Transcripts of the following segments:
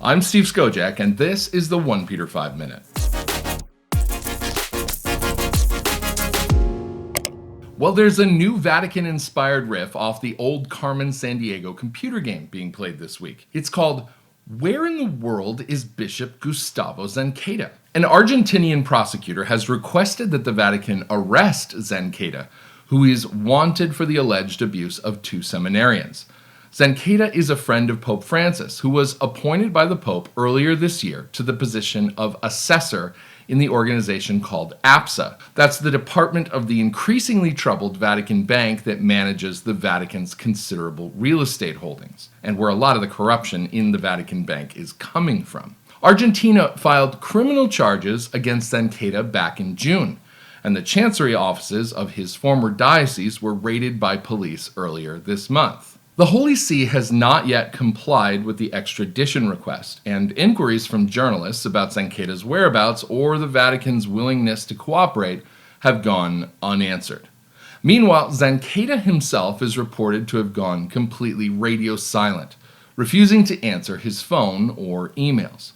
I'm Steve Skojak, and this is the OnePeterFive Minute. Well, there's a new Vatican-inspired riff off the old Carmen Sandiego computer game being played this week. It's called Where in the World is Bishop Gustavo Zanchetta? An Argentinian prosecutor has requested that the Vatican arrest Zanchetta, who is wanted for the alleged abuse of 2 seminarians. Zanchetta is a friend of Pope Francis, who was appointed by the Pope earlier this year to the position of assessor in the organization called APSA. That's the department of the increasingly troubled Vatican Bank that manages the Vatican's considerable real estate holdings, and where a lot of the corruption in the Vatican Bank is coming from. Argentina filed criminal charges against Zanchetta back in June, and the chancery offices of his former diocese were raided by police earlier this month. The Holy See has not yet complied with the extradition request, and inquiries from journalists about Zanchetta's whereabouts or the Vatican's willingness to cooperate have gone unanswered. Meanwhile, Zanchetta himself is reported to have gone completely radio silent, refusing to answer his phone or emails.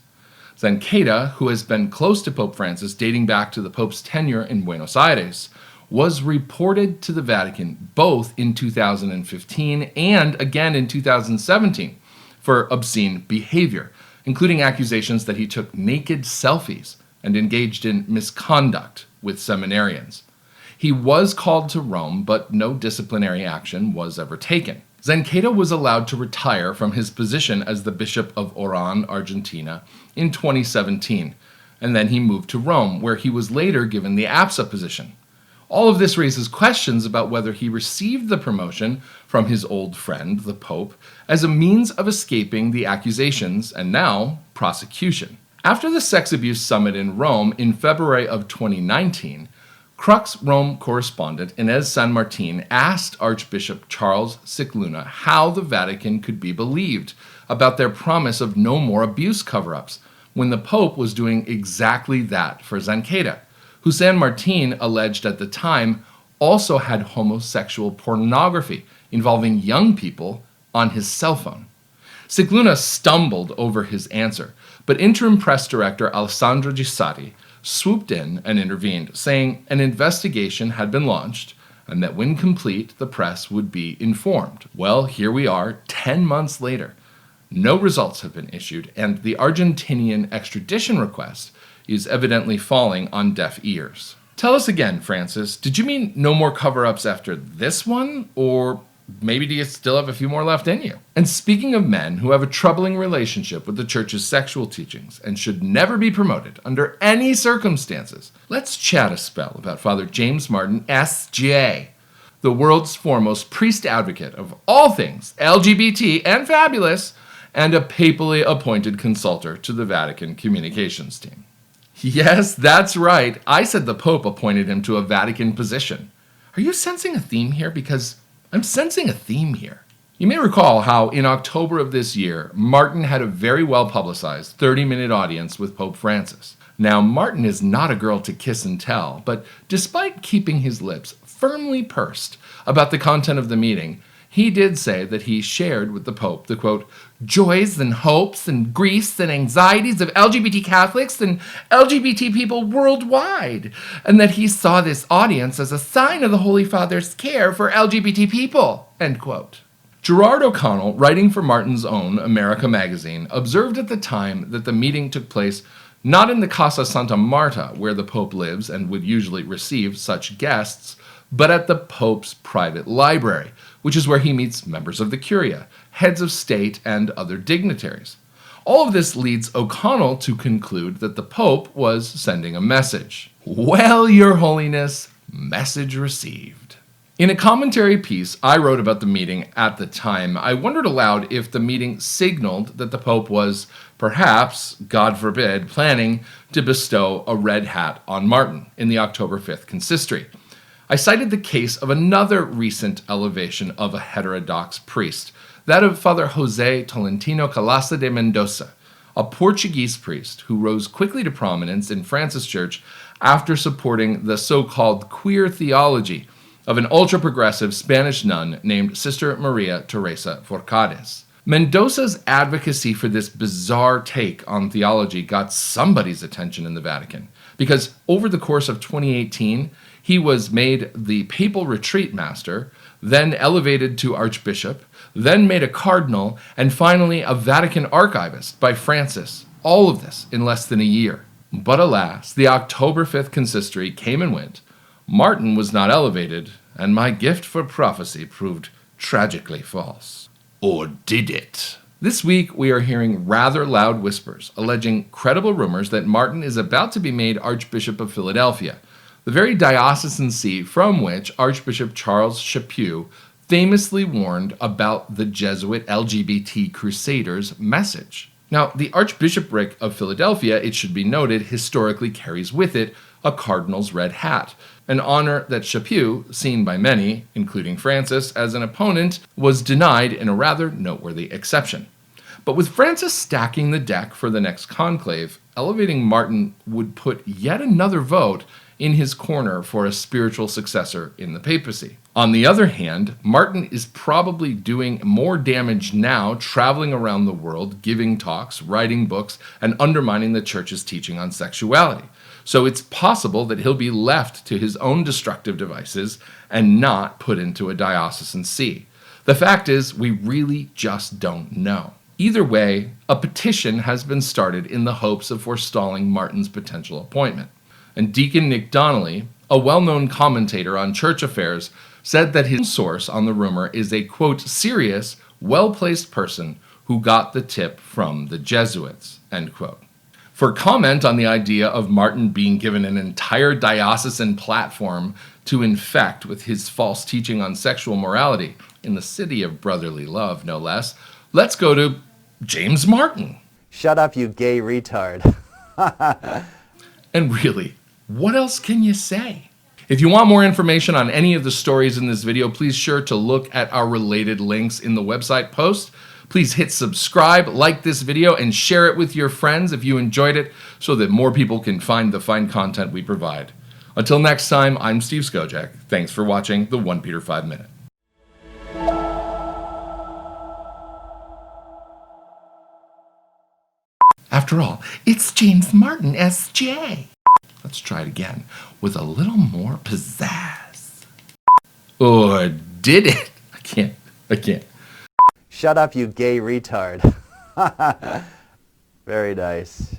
Zanchetta, who has been close to Pope Francis dating back to the Pope's tenure in Buenos Aires, was reported to the Vatican both in 2015 and again in 2017 for obscene behavior, including accusations that he took naked selfies and engaged in misconduct with seminarians. He was called to Rome, but no disciplinary action was ever taken. Zanchetta was allowed to retire from his position as the Bishop of Oran, Argentina, in 2017, and then he moved to Rome, where he was later given the APSA position. All of this raises questions about whether he received the promotion from his old friend, the Pope, as a means of escaping the accusations and now prosecution. After the sex abuse summit in Rome in February of 2019, Crux Rome correspondent Inés San Martin asked Archbishop Charles Chaput how the Vatican could be believed about their promise of no more abuse cover-ups when the Pope was doing exactly that for Zanchetta, who San Martin alleged at the time also had homosexual pornography involving young people on his cell phone. Chaput stumbled over his answer, but interim press director Alessandro Gisatti swooped in and intervened, saying an investigation had been launched and that when complete, the press would be informed. Well, here we are, 10 months later. No results have been issued, and the Argentinian extradition request is evidently falling on deaf ears. Tell us again, Francis, did you mean no more cover-ups after this one? Or maybe do you still have a few more left in you? And speaking of men who have a troubling relationship with the church's sexual teachings and should never be promoted under any circumstances, let's chat a spell about Father James Martin ESS JAYY, the world's foremost priest advocate of all things LGBT and fabulous, and a papally appointed consultor to the Vatican communications team. Yes, that's right. I said the Pope appointed him to a Vatican position. Are you sensing a theme here? Because I'm sensing a theme here. You may recall how in October of this year, Martin had a very well-publicized 30-minute audience with Pope Francis. Now, Martin is not a girl to kiss and tell, but despite keeping his lips firmly pursed about the content of the meeting, he did say that he shared with the Pope the, quote, joys and hopes and griefs and anxieties of LGBT Catholics and LGBT people worldwide, and that he saw this audience as a sign of the Holy Father's care for LGBT people, end quote. Gerard O'Connell, writing for Martin's own America magazine, observed at the time that the meeting took place not in the Casa Santa Marta, where the Pope lives and would usually receive such guests, but at the Pope's private library, which is where he meets members of the Curia, heads of state, and other dignitaries. All of this leads O'Connell to conclude that the Pope was sending a message. Well, Your Holiness, message received. In a commentary piece I wrote about the meeting at the time, I wondered aloud if the meeting signaled that the Pope was, perhaps, God forbid, planning to bestow a red hat on Martin in the October 5th consistory. I cited the case of another recent elevation of a heterodox priest, that of Father José Tolentino Calasa de Mendoza, a Portuguese priest who rose quickly to prominence in Francis Church after supporting the so-called queer theology of an ultra-progressive Spanish nun named Sister Maria Teresa Forcades. Mendoza's advocacy for this bizarre take on theology got somebody's attention in the Vatican, because over the course of 2018, he was made the papal retreat master, then elevated to archbishop, then made a cardinal, and finally a Vatican archivist by Francis. All of this in less than a year. But alas, the October 5th consistory came and went. Martin was not elevated, and my gift for prophecy proved tragically false. Or did it? This week, we are hearing rather loud whispers, alleging credible rumors that Martin is about to be made Archbishop of Philadelphia, the very diocesan see from which Archbishop Charles Chaput famously warned about the Jesuit LGBT crusaders' message. Now, the Archbishopric of Philadelphia, it should be noted, historically carries with it a cardinal's red hat, an honor that Chaput, seen by many, including Francis, as an opponent, was denied in a rather noteworthy exception. But with Francis stacking the deck for the next conclave, elevating Martin would put yet another vote in his corner for a spiritual successor in the papacy. On the other hand, Martin is probably doing more damage now traveling around the world, giving talks, writing books, and undermining the church's teaching on sexuality. So it's possible that he'll be left to his own destructive devices and not put into a diocesan see. The fact is, we really just don't know. Either way, a petition has been started in the hopes of forestalling Martin's potential appointment. And Deacon Nick Donnelly, a well-known commentator on church affairs, said that his source on the rumor is a, quote, serious, well-placed person who got the tip from the Jesuits, end quote. For comment on the idea of Martin being given an entire diocesan platform to infect with his false teaching on sexual morality, in the city of brotherly love, no less, let's go to James Martin. Shut up, you gay retard. And really, what else can you say? If you want more information on any of the stories in this video, please sure to look at our related links in the website post. Please hit subscribe, like this video, and share it with your friends if you enjoyed it so that more people can find the fine content we provide. Until next time, I'm Steve Skojak. Thanks for watching the 1Peter5 Minute. After all, it's James Martin ESS JAYY. Let's try it again with a little more pizzazz. Or did it? I can't. Shut up, you gay retard. Very nice.